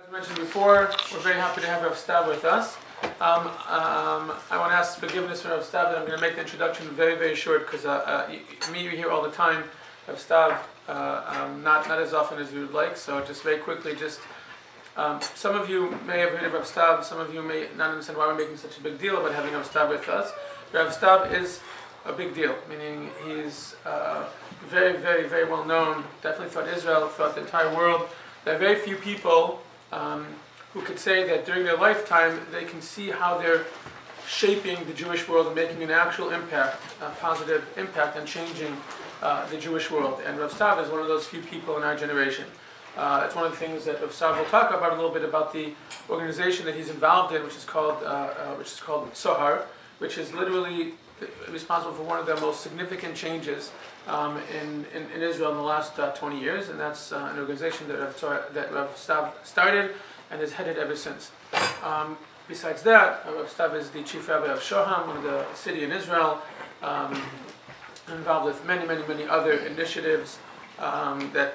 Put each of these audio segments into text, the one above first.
As mentioned before, we're very happy to have Rav Stav with us. I want to ask forgiveness for Rav Stav that I'm going to make the introduction very, very short because you hear all the time. Rav Stav, not as often as we would like, so just very quickly, some of you may have heard of Rav Stav, some of you may not understand why we're making such a big deal about having Rav Stav with us. Rav Stav is a big deal, meaning he's very, very, very well known, definitely throughout Israel, throughout the entire world. There are very few people who could say that during their lifetime they can see how they're shaping the Jewish world and making an actual impact, a positive impact on changing the Jewish world. And Rav Stav is one of those few people in our generation. It's one of the things that Rav Stav will talk about a little bit about the organization that he's involved in, which is called Tzohar, which is literally responsible for one of the most significant changes in Israel in the last 20 years, and that's an organization that Rav Stav started and has headed ever since. Besides that, Rav Stav is the chief rabbi of Shoham, one of the city in Israel, involved with many, many, many other initiatives that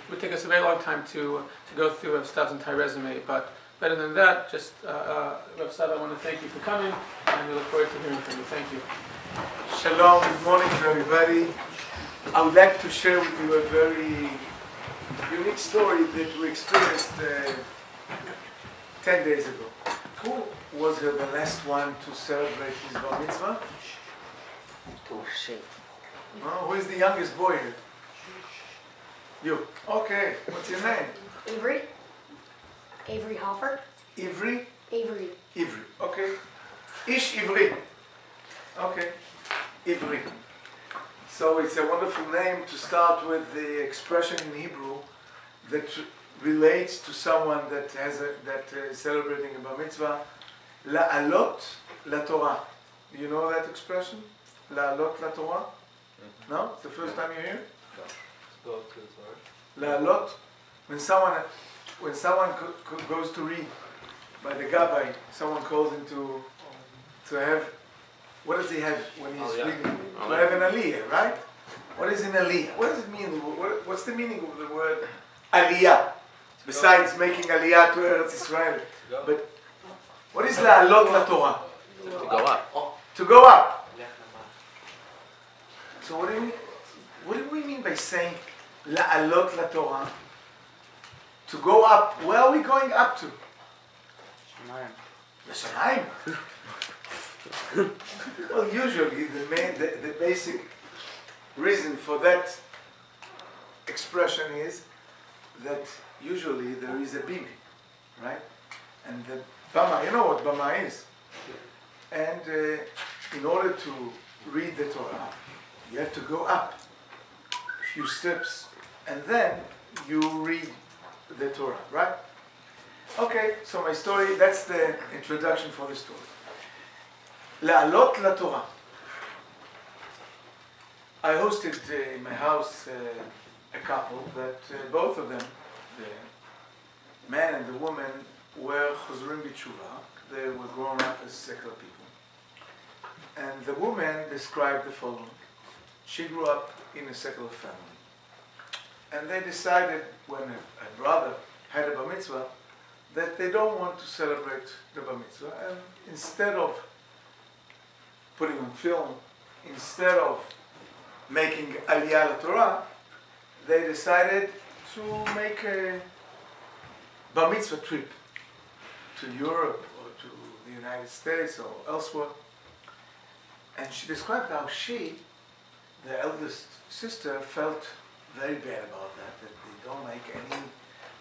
would take us a very long time to go through Rav Stav's entire resume. But better than that, just Rav Stav, I want to thank you for coming, and we look forward to hearing from you. Thank you. Shalom, good morning to everybody. I would like to share with you a very unique story that we experienced 10 days ago. Who was the last one to celebrate his bar mitzvah? Who is the youngest boy here? You. Okay, what's your name? Avery. Avery Hoffer. Ivry? Avery. Ivry, okay. Ish Ivry. Okay, Ivry. So it's a wonderful name to start with the expression in Hebrew that relates to someone that is celebrating a bar mitzvah. La'alot la Torah. Do you know that expression? La'alot la Torah? No? It's the first time you hear it? La'alot. When someone goes to read by the Gabbai, someone calls him to have. What does he have when he's reading? To have an aliyah, right? What is an aliyah? What does it mean? What's the meaning of the word aliyah? Besides making aliyah to Eretz Israel. But what is la'alot la Torah? To go up. To go up. So what do we mean by saying la'alot la Torah? To go up. Where are we going up to? Shamayim. Well, usually the basic reason for that expression is that usually there is a bima, right? And the bama, you know what bama is. And in order to read the Torah, you have to go up a few steps, and then you read the Torah, right? Okay, so my story, that's the introduction for the story. La'alot la Torah. I hosted in my house a couple that both of them, the man and the woman, were chozrim b'tshuva. They were grown up as secular people. And the woman described the following. She grew up in a secular family. And they decided when a brother had a bar mitzvah that they don't want to celebrate the bar mitzvah. And instead of putting on film, instead of making Aliyah la Torah, they decided to make a bar mitzvah trip to Europe or to the United States or elsewhere. And she described how she, the eldest sister, felt very bad about that they don't make any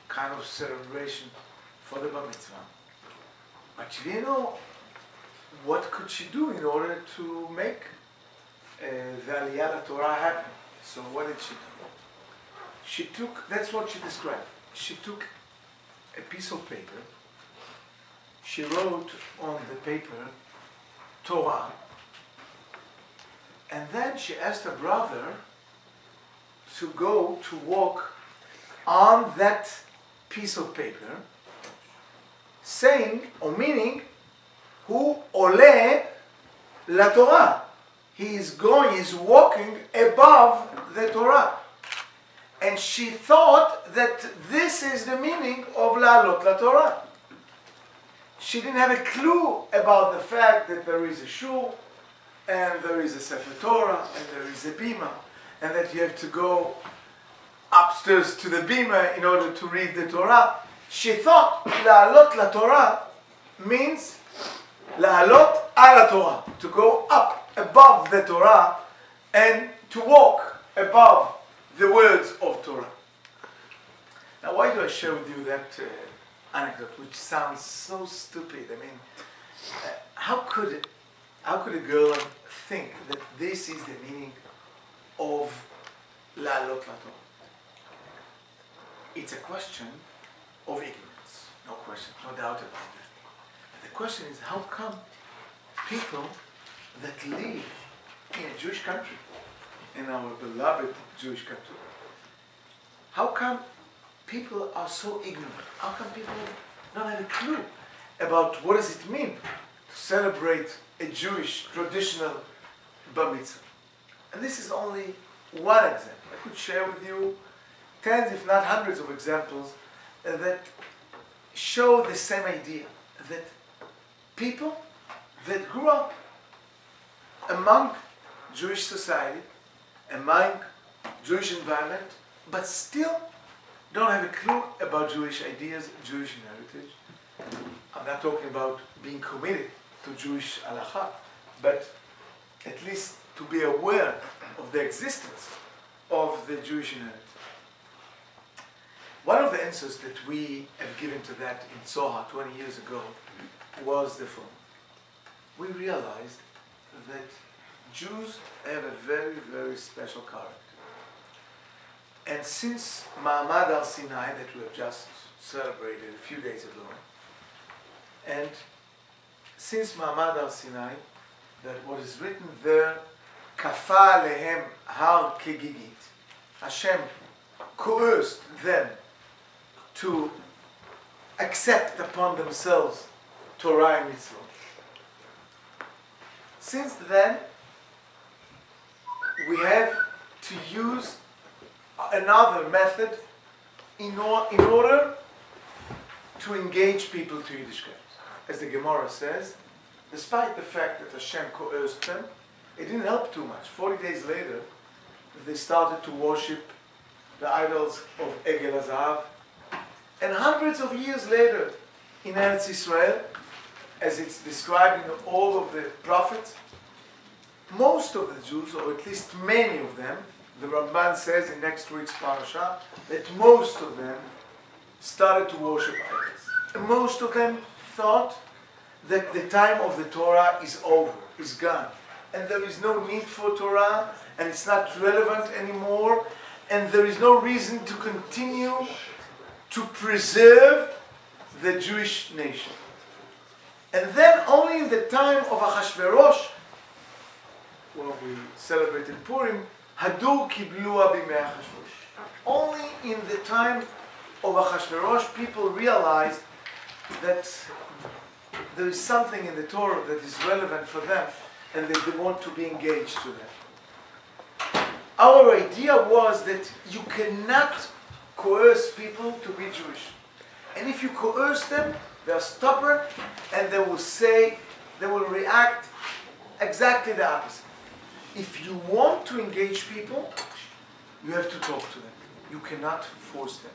kind of celebration for the bar mitzvah. But she didn't know what could she do in order to make the Aliyah la Torah happen. So what did she do? She took, that's what she described. She took a piece of paper. She wrote on the paper Torah. And then she asked her brother to go to walk on that piece of paper, saying or meaning, Hu ole la Torah. He is walking above the Torah. And she thought that this is the meaning of La'alot LaTorah. She didn't have a clue about the fact that there is a shul, and there is a Sefer Torah, and there is a bima, and that you have to go upstairs to the bima in order to read the Torah. She thought La'alot LaTorah means La'alot ala Torah, to go up above the Torah and to walk above the words of Torah. Now, why do I share with you that anecdote, which sounds so stupid? I mean, how could a girl think that this is the meaning of La'alot LaTorah? It's a question of ignorance, no question, no doubt about that. The question is, how come people that live in a Jewish country, in our beloved Jewish country, how come people are so ignorant? How come people don't have a clue about what does it mean to celebrate a Jewish traditional bar mitzvah? And this is only one example. I could share with you tens, if not hundreds of examples that show the same idea, that people that grew up among Jewish society, among Jewish environment, but still don't have a clue about Jewish ideas, Jewish heritage. I'm not talking about being committed to Jewish halacha, but at least to be aware of the existence of the Jewish heritage. One of the answers that we have given to that in Zohar 20 years ago was the following. We realized that Jews have a very, very special character. And since Ma'amad al-Sinai, that we have just celebrated a few days ago, and since Ma'amad al-Sinai, that what is written there, Kafa lehem har kegigit, Hashem coerced them to accept upon themselves Torah and Mitzvot. Since then, we have to use another method in order to engage people to Yiddishkeit. As the Gemara says, despite the fact that Hashem coerced them, it didn't help too much. 40 days later, they started to worship the idols of Egel HaZahav. And hundreds of years later, in Eretz Israel, as it's described in all of the prophets, most of the Jews, or at least many of them, the Ramban says in next week's parasha, that most of them started to worship idols. And most of them thought that the time of the Torah is over, is gone. And there is no need for Torah, and it's not relevant anymore, and there is no reason to continue to preserve the Jewish nation. And then only in the time of Achashverosh, when we celebrated Purim, Hadur kiblua b'mei Achashverosh. Only in the time of Achashverosh, people realized that there is something in the Torah that is relevant for them, and they want to be engaged to that. Our idea was that you cannot coerce people to be Jewish. And if you coerce them, they are stubborn, and they will react exactly the opposite. If you want to engage people, you have to talk to them. You cannot force them.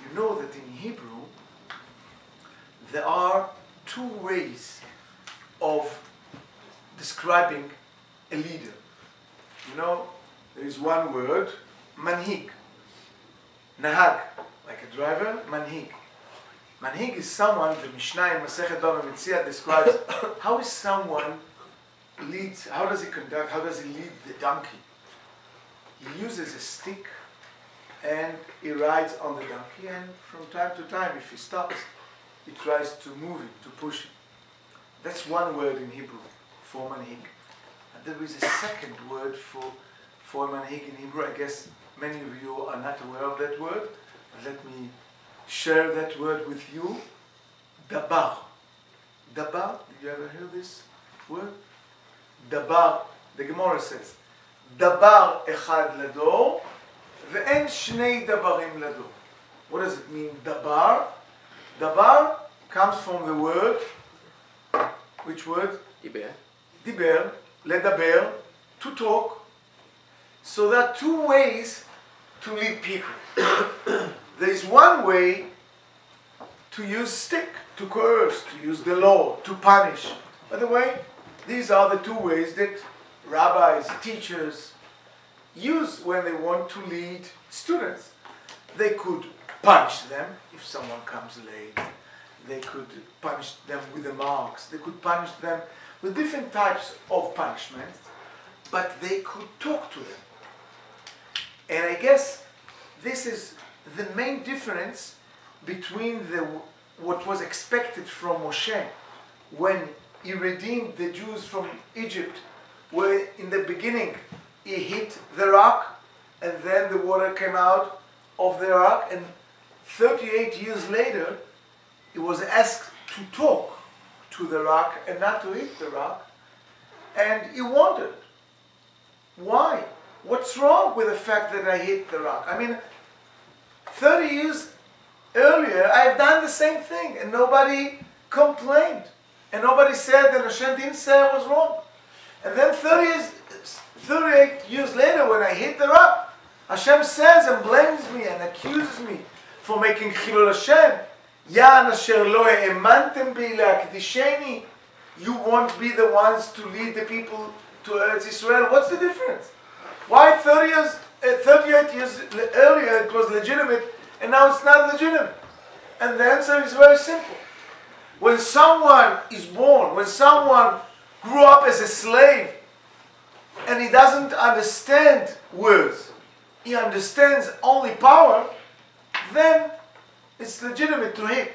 You know that in Hebrew, there are two ways of describing a leader. You know, there is one word, manhig. Nahag, like a driver, manhig. Manhig is someone, the Mishnah in Masechet Bava Metzia describes how is someone leads, how does he conduct, how does he lead the donkey? He uses a stick and he rides on the donkey, and from time to time, if he stops, he tries to move it, to push it. That's one word in Hebrew for manhig. And there is a second word for manhig in Hebrew. I guess many of you are not aware of that word. But let me share that word with you. Dabar. Dabar, did you ever hear this word? Dabar, the Gemara says, Dabar echad lador, ואין שני דברים לדור. What does it mean, dabar? Dabar comes from the word, which word? Iber. Diber, ledaber, to talk. So there are two ways to lead people. There is one way to use stick, to coerce, to use the law, to punish. By the way, these are the two ways that rabbis, teachers use when they want to lead students. They could punish them if someone comes late. They could punish them with the marks. They could punish them with different types of punishments, but they could talk to them. And I guess this is the main difference between what was expected from Moshe when he redeemed the Jews from Egypt, where in the beginning he hit the rock and then the water came out of the rock, and 38 years later he was asked to talk to the rock and not to hit the rock, and he wondered, why? What's wrong with the fact that I hit the rock? I mean, 30 years earlier I've done the same thing and nobody complained and nobody said that Hashem didn't say I was wrong. And then 38 years later when I hit the rock, Hashem says and blames me and accuses me for making Chilul Hashem. Yan asher lo ha'emantem bi le'akdisheni. You won't be the ones to lead the people to Eretz Yisrael. What's the difference? Why 38 years earlier it was legitimate and now it's not legitimate? And the answer is very simple. When someone is born, when someone grew up as a slave and he doesn't understand words, he understands only power, then it's legitimate to hit.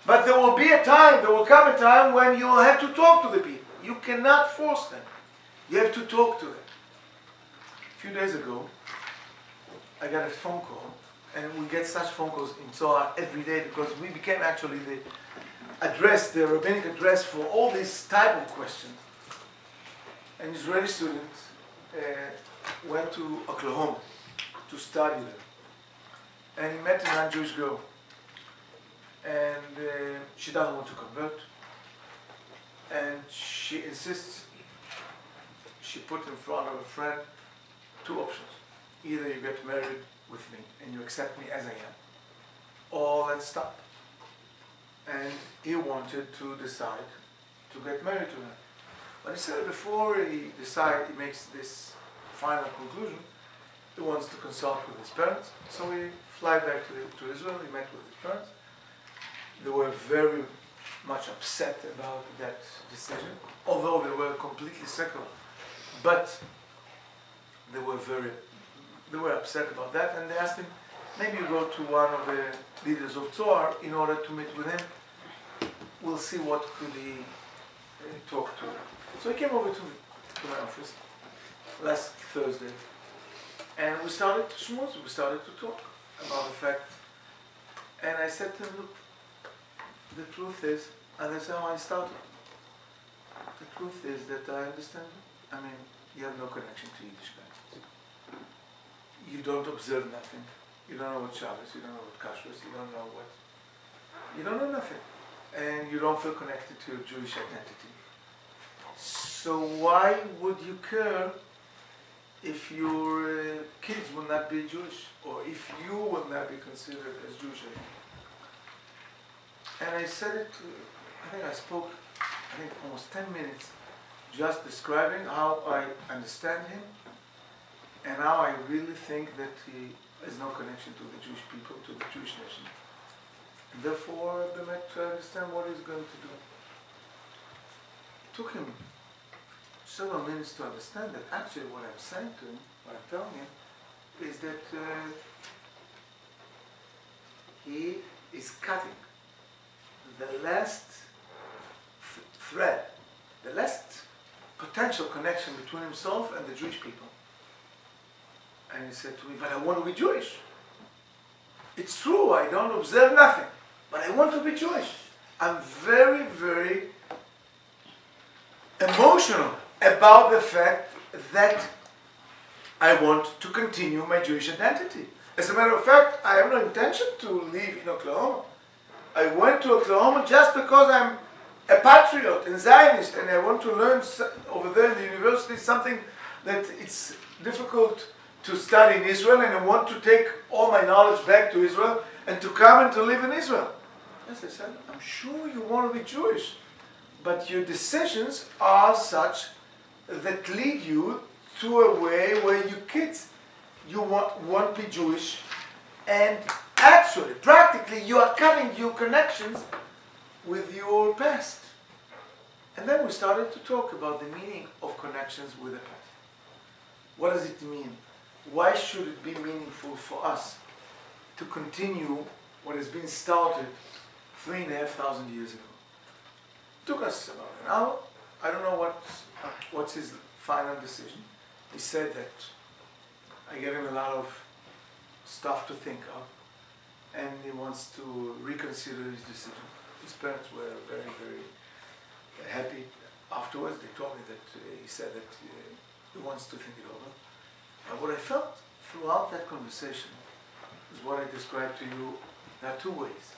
But there will be a time, there will come a time when you will have to talk to the people. You cannot force them. You have to talk to them. A few days ago, I got a phone call, and we get such phone calls in Zohar every day because we became actually the address, the rabbinic address for all these type of questions. An Israeli student went to Oklahoma to study there, and he met a non-Jewish girl, and she doesn't want to convert, and she insists. She put in front of a friend two options. Either you get married with me and you accept me as I am, or let's stop. And he wanted to decide to get married to her. But he said before he makes this final conclusion, he wants to consult with his parents. So he flew back to Israel, he met with his parents. They were very much upset about that decision, although they were completely secular. But they were upset about that, and they asked him, maybe you go to one of the leaders of Zohar in order to meet with him. We'll see what could he talk to. So he came over to my office last Thursday, and we started to schmooze, we started to talk about the fact. And I said to him, look, the truth is, and that's how I started. The truth is that I understand you. I mean, you have no connection to Yiddishkeit. You don't observe nothing. You don't know what Shabbos, you don't know what Kashrus, you don't know nothing. And you don't feel connected to your Jewish identity. So why would you care if your kids will not be Jewish, or if you will not be considered as Jewish anymore? And I said it, I spoke almost 10 minutes just describing how I understand him and how I really think that he has no connection to the Jewish people, to the Jewish nation. And therefore, they meant to understand what he's going to do. It took him several minutes to understand that actually what I'm saying to him, what I'm telling him, is that he is cutting the last thread, the last potential connection between himself and the Jewish people. And he said to me, but I want to be Jewish. It's true, I don't observe nothing, but I want to be Jewish. I'm very, very emotional about the fact that I want to continue my Jewish identity. As a matter of fact, I have no intention to live in Oklahoma. I went to Oklahoma just because I'm a patriot and Zionist, and I want to learn over there in the university something that it's difficult to study in Israel, and I want to take all my knowledge back to Israel and to come and to live in Israel. As I said, I'm sure you want to be Jewish, but your decisions are such that lead you to a way where your kids, you won't be Jewish, and actually, practically, you are cutting your connections with your past. And then we started to talk about the meaning of connections with the past. What does it mean? Why should it be meaningful for us to continue what has been started 3,500 years ago? It took us about an hour. I don't know what's his final decision. He said that I gave him a lot of stuff to think of, and he wants to reconsider his decision. His parents were very, very happy afterwards. They told me that he said that he wants to think it over. But what I felt throughout that conversation is what I described to you. There are two ways.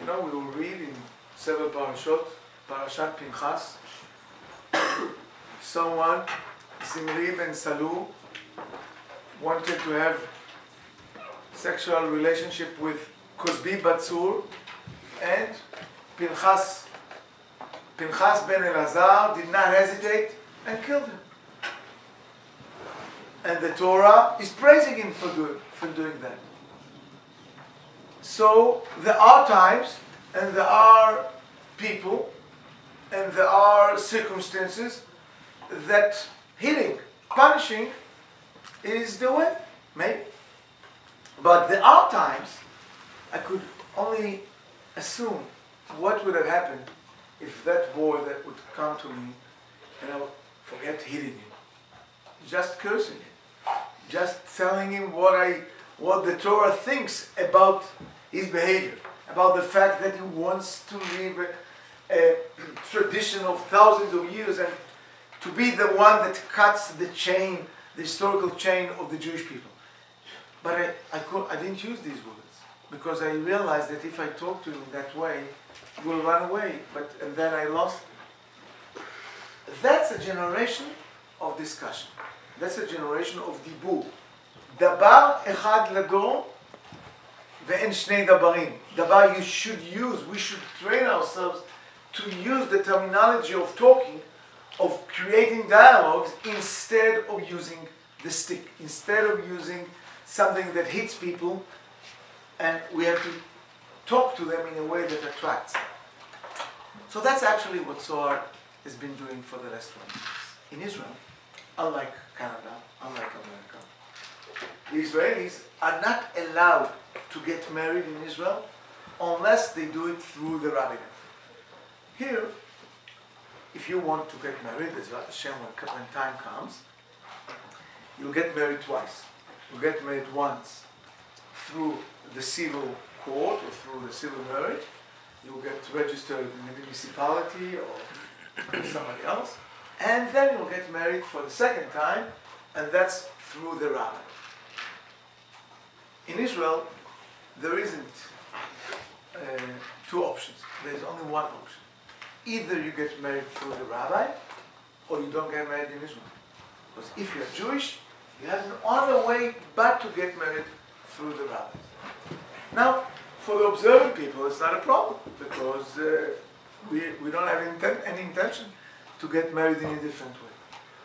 You know, we will read in several parashot, Parashat Pinchas, someone, Zimri ben Salu, wanted to have sexual relationship with Kozbi Batsur, and Pinchas ben Elazar did not hesitate and killed him. And the Torah is praising him for doing that. So there are times, and there are people, and there are circumstances that hitting, punishing is the way, maybe. But there are times I could only assume what would have happened if that boy that would come to me and I would forget hitting him, just cursing him, just telling him what the Torah thinks about his behavior, about the fact that he wants to live a tradition of thousands of years and to be the one that cuts the chain, the historical chain of the Jewish people. But I didn't use these words because I realized that if I talk to him that way, he will run away. And then I lost him. That's a generation of discussion. That's a generation of dibur. Dabar echad lador ve'en shnei dabarim. Dabar you should use. We should train ourselves to use the terminology of talking, of creating dialogues instead of using the stick, instead of using something that hits people, and we have to talk to them in a way that attracts them. So that's actually what Zohar has been doing for the last 20 years. In Israel, unlike Canada, unlike America, the Israelis are not allowed to get married in Israel unless they do it through the rabbinate. Here, if you want to get married, as Hashem, when time comes, you'll get married twice. You'll get married once through the civil court or through the civil marriage. You'll get registered in the municipality or somebody else. And then you'll get married for the second time, and that's through the rabbi. In Israel, there isn't two options. There's only one option. Either you get married through the rabbi, or you don't get married in Israel. Because if you're Jewish, you have no other way but to get married through the rabbis. Now, for the observant people, it's not a problem, because we don't have any intention to get married in a different way.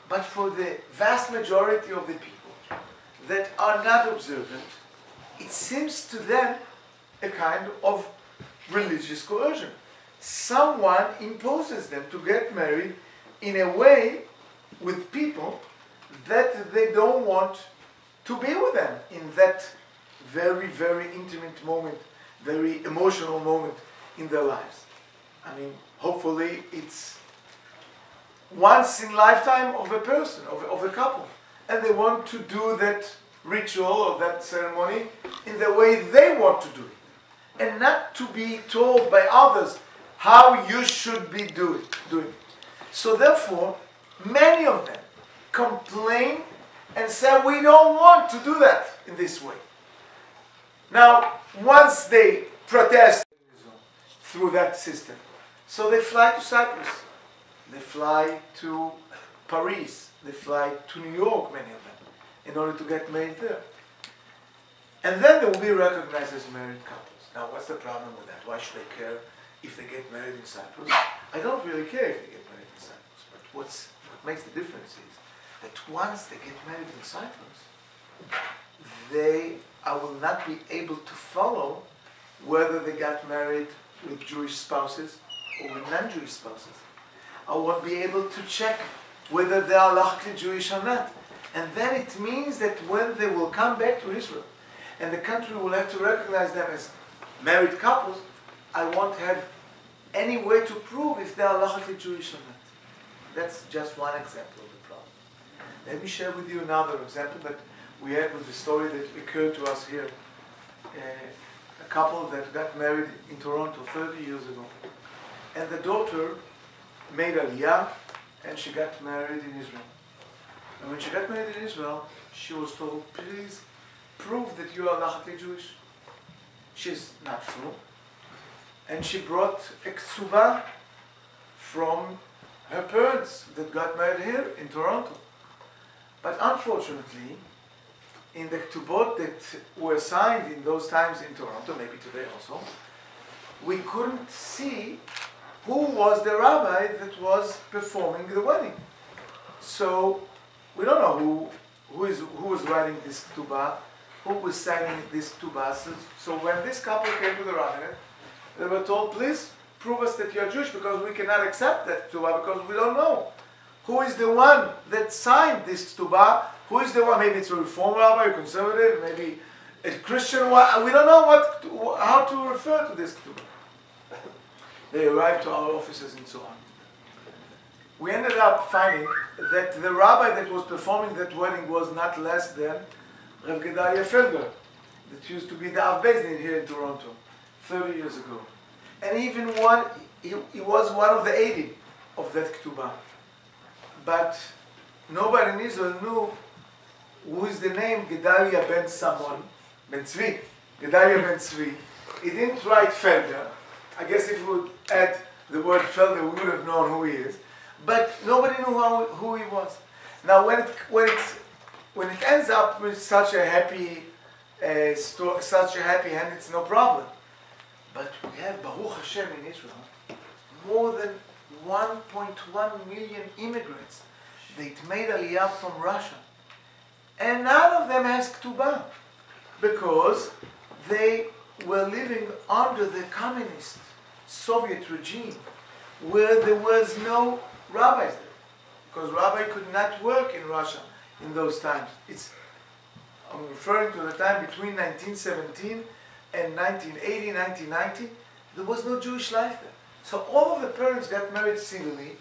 But for the vast majority of the people that are not observant, it seems to them a kind of religious coercion. Someone imposes them to get married in a way with people that they don't want to be with them in that very, very intimate moment, very emotional moment in their lives. I mean, hopefully it's once in lifetime of a person, of a couple, and they want to do that ritual or that ceremony in the way they want to do it, and not to be told by others how you should be doing it. So therefore, many of them complain and said, we don't want to do that in this way. Now, once they protest through that system, so they fly to Cyprus, they fly to Paris, they fly to New York, many of them, in order to get married there. And then they will be recognized as married couples. Now, what's the problem with that? Why should I care if they get married in Cyprus? I don't really care if they get married in Cyprus, but what makes the difference is that once they get married in Cyprus, I will not be able to follow whether they got married with Jewish spouses or with non-Jewish spouses. I won't be able to check whether they are halachically Jewish or not. And then it means that when they will come back to Israel, and the country will have to recognize them as married couples, I won't have any way to prove if they are halachically Jewish or not. That's just one example of the problem. Let me share with you another example that we had with the story that occurred to us here. A couple that got married in Toronto 30 years ago. And the daughter made Aliyah and she got married in Israel. And when she got married in Israel, she was told, please prove that you are halachically Jewish. She's not true. And she brought a ksuba from her parents that got married here in Toronto. But unfortunately, in the ktubot that were signed in those times in Toronto, maybe today also, we couldn't see who was the rabbi that was performing the wedding. So we don't know who was writing this ktubah, who was signing this ktubah. So when this couple came to the rabbinate, they were told, please prove us that you are Jewish, because we cannot accept that ktubah because we don't know who is the one that signed this ktubah. Who is the one? Maybe it's a Reform rabbi, a conservative, maybe a Christian one. We don't know how to refer to this ktubah. They arrived to our offices and so on. We ended up finding that the rabbi that was performing that wedding was not less than Rav Gedalia Felder, that used to be the Av Beis Din here in Toronto 30 years ago. And even he was one of the 80 of that ktubah. But nobody in Israel knew who is the name Gedalia ben Samon, ben Tzvi, Gedalia ben Tzvi. He didn't write Felder. I guess if we would add the word Felder, we would have known who he is. But nobody knew who he was. Now, when it ends up with such a happy story, such a happy end, it's no problem. But we have Baruch Hashem in Israel, more than 1.1 million immigrants that made Aliyah from Russia. And none of them has Ktubah, because they were living under the communist Soviet regime, where there was no rabbis there, because rabbi could not work in Russia in those times. I'm referring to the time between 1917 and 1980, 1990, there was no Jewish life there. So all of the parents got married civilly,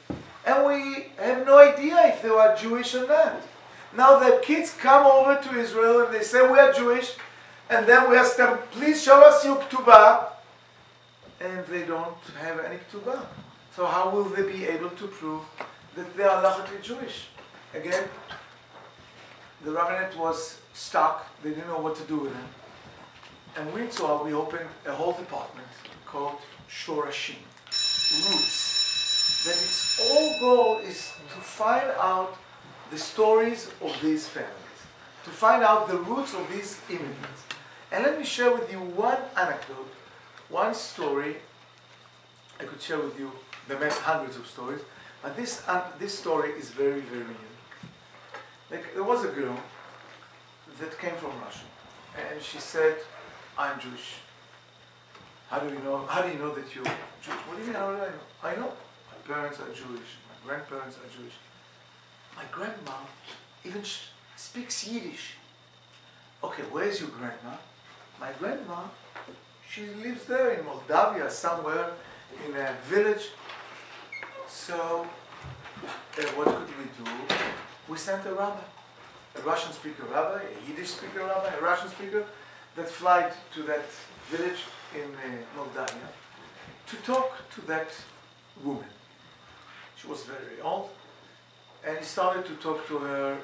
and we have no idea if they were Jewish or not. Now the kids come over to Israel and they say, we are Jewish, and then we ask them, please show us your ktubah, and they don't have any ktubah. So how will they be able to prove that they are halachically Jewish? Again, the rabbinate was stuck, they didn't know what to do with them. And we opened a whole department called Shorashim, roots. That its whole goal is to find out the stories of these families, to find out the roots of these immigrants. And let me share with you one anecdote, one story. I could share with you the many hundreds of stories, but this story is very, very unique. There was a girl that came from Russia, and she said, I'm Jewish. How do you know that you're Jewish? What do you mean, how do I know? I know. My parents are Jewish. My grandparents are Jewish. My grandma even speaks Yiddish. Okay, where's your grandma? My grandma, she lives there in Moldavia, somewhere in a village. So, what could we do? We sent a rabbi, a Russian speaker rabbi, a Yiddish speaker rabbi, a Russian speaker, that flight to that village in Moldavia to talk to that woman. She was very old, and he started to talk to her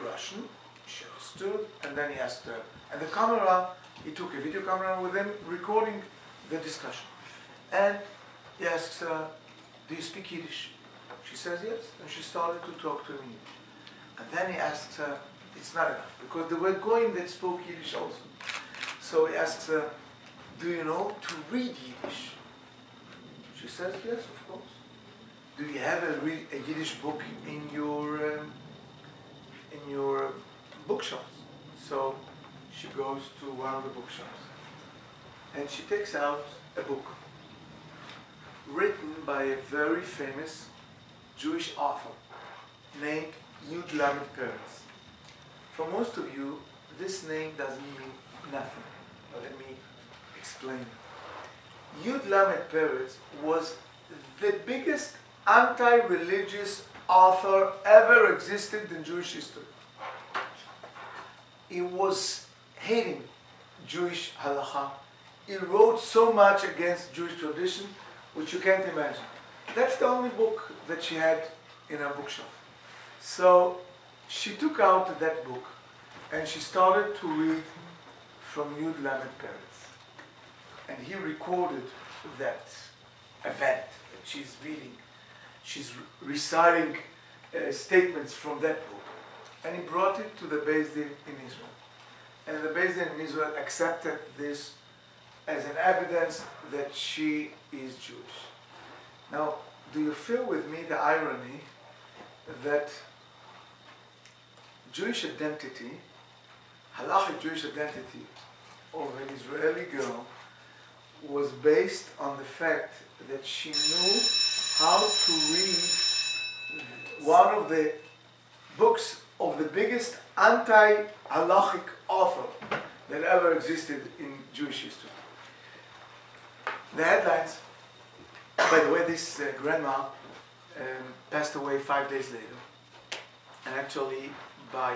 Russian, she understood, and then he asked her. And the camera, he took a video camera with him, recording the discussion. And he asks her, do you speak Yiddish? She says yes, and she started to talk to him in Yiddish. And then he asks her, it's not enough, because there were Goyim that spoke Yiddish also. So he asks her, do you know to read Yiddish? She says yes, of course. Do you have a Yiddish book in your bookshelves? So she goes to one of the bookshelves, and she takes out a book written by a very famous Jewish author named Yud Lamed Peretz. For most of you, this name doesn't mean nothing, but let me explain. Yud Lamed Peretz was the biggest anti-religious author ever existed in Jewish history. He was hating Jewish halacha. He wrote so much against Jewish tradition, which you can't imagine. That's the only book that she had in her bookshelf. So she took out that book and she started to read from Yud Lamed Peretz. And he recorded that event that she's reading. She's reciting statements from that book. And he brought it to the Beis Din in Israel. And the Beis Din in Israel accepted this as an evidence that she is Jewish. Now, do you feel with me the irony that Jewish identity, halachic Jewish identity of an Israeli girl was based on the fact that she knew how to read one of the books of the biggest anti-halachic author that ever existed in Jewish history. The headlines, by the way, this grandma passed away 5 days later, and actually by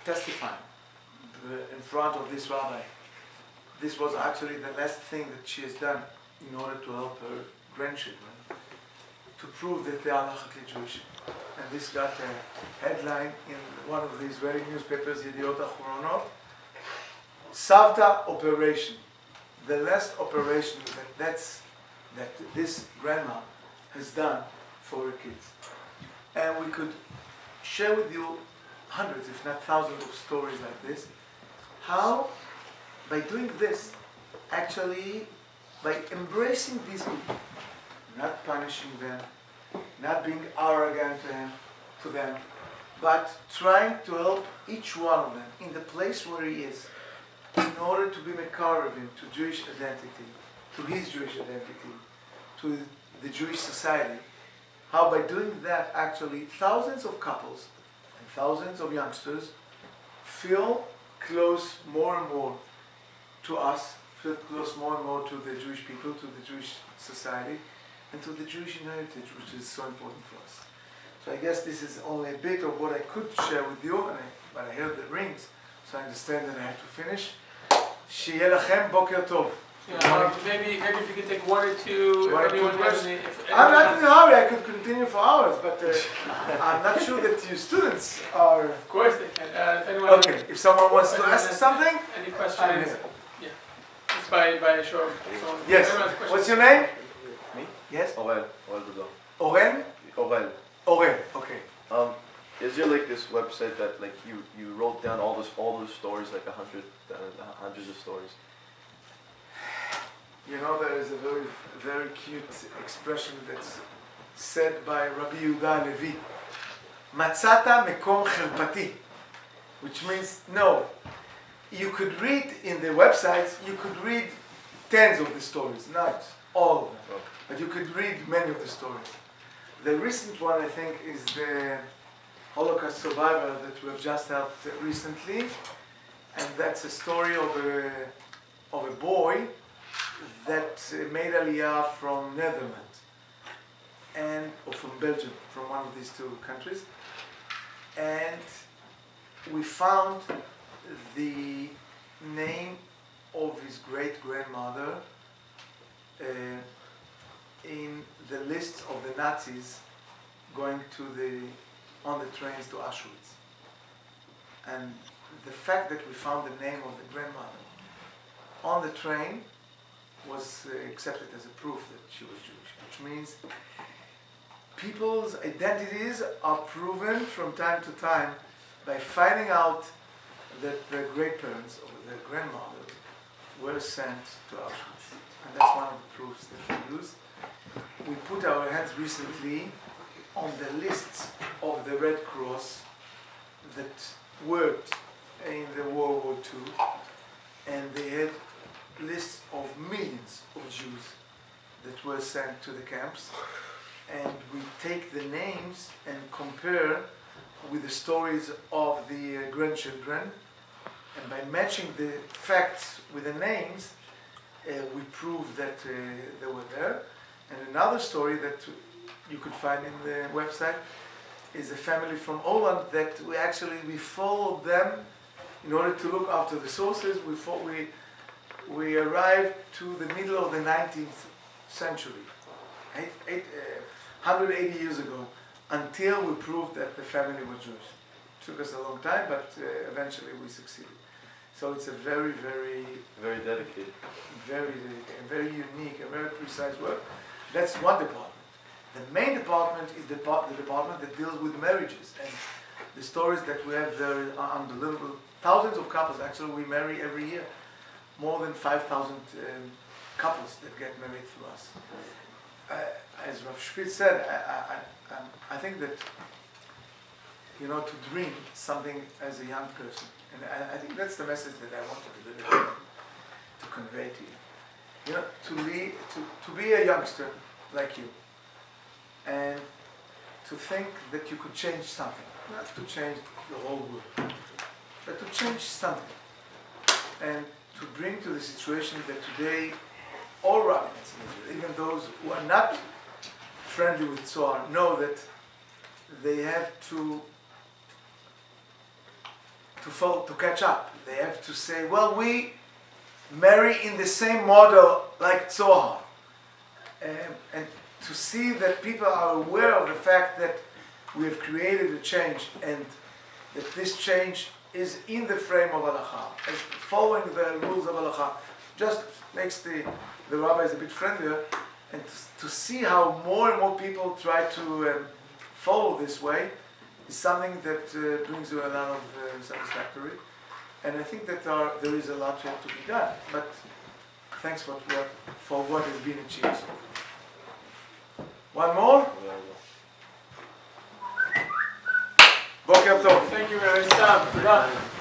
testifying in front of this rabbi. This was actually the last thing that she has done in order to help her grandchildren to prove that they are halachically Jewish. And this got a headline in one of the Israeli newspapers, Yediot Ahronoth, Savta operation, the last operation that this grandma has done for her kids. And we could share with you hundreds, if not thousands of stories like this, how by doing this, actually by embracing these people, not punishing them, not being arrogant to them, but trying to help each one of them in the place where he is, in order to be mekarev him to Jewish identity, to his Jewish identity, to the Jewish society. How by doing that, actually, thousands of couples and thousands of youngsters feel close more and more to us, feel close more and more to the Jewish people, to the Jewish society, and to the Jewish heritage, which is so important for us. So I guess this is only a bit of what I could share with you, but I heard the rings, so I understand that I have to finish. Sheyeh lachem boker tov. Yeah, maybe if you could take one or two. One or two anyone has questions? any- if I'm anyone not has- in a hurry, I could continue for hours, but I'm not sure that you students are... Of course they can. If anyone Okay, if someone wants to ask something? any I'm questions, here. yeah, just by a show of someone. Yes. Anyone has a question? What's your name? Me? Yes? Orel. Orel Dudon. Oren? Orel. Oren, okay. Is there like this website that like you wrote down all those stories, like hundreds of stories? You know, there is a very cute expression that's said by Rabbi Yehuda Levi. Matzata mekom cherpati, which means, no, you could read in the websites, you could read tens of the stories, not all of them, Oh. but you could read many of the stories. The recent one, I think, is the Holocaust survivor that we have just helped recently, and that's a story of a boy that made Aliyah from Netherlands or from Belgium, from one of these two countries, and we found the name of his great-grandmother in the lists of the Nazis going to the on the trains to Auschwitz. And the fact that we found the name of the grandmother on the train was accepted as a proof that she was Jewish, which means people's identities are proven from time to time by finding out that their great-parents or their grandmothers were sent to Auschwitz. And that's one of the proofs that we use. We put our hands recently on the lists of the Red Cross that worked in the World War II, and they had lists of millions of Jews that were sent to the camps, and we take the names and compare with the stories of the grandchildren, and by matching the facts with the names, we prove that they were there. And another story that you could find in the website is a family from Holland that we followed them in order to look after the sources. We arrived to the middle of the 19th century, 180 years ago, until we proved that the family was Jewish. It took us a long time, but eventually we succeeded. So it's a very, very, Very dedicated. very dedicated, very unique, and very precise work. That's one department. The main department is the department that deals with marriages, and the stories that we have there are unbelievable. Thousands of couples, actually, we marry every year. More than 5,000 couples that get married through us. As Rav Spitz said, I think that, to dream something as a young person, and I think that's the message that I want to deliver, to convey to you. To be a youngster like you, and to think that you could change something, not to change the whole world, but to change something, and to bring to the situation that today all rabbis in Israel, even those who are not friendly with Zohar, know that they have to catch up. They have to say, well, we marry in the same model like Zohar. And to see that people are aware of the fact that we have created a change, and that this change is in the frame of Halakha, as following the rules of Halakha, just makes the rabbis a bit friendlier, and to see how more and more people try to follow this way is something that brings you a lot of satisfactory. And I think that there is a lot yet to be done, but thanks for what has been achieved so far. One more? Boker Tov. Thank you, Rabbi Stam.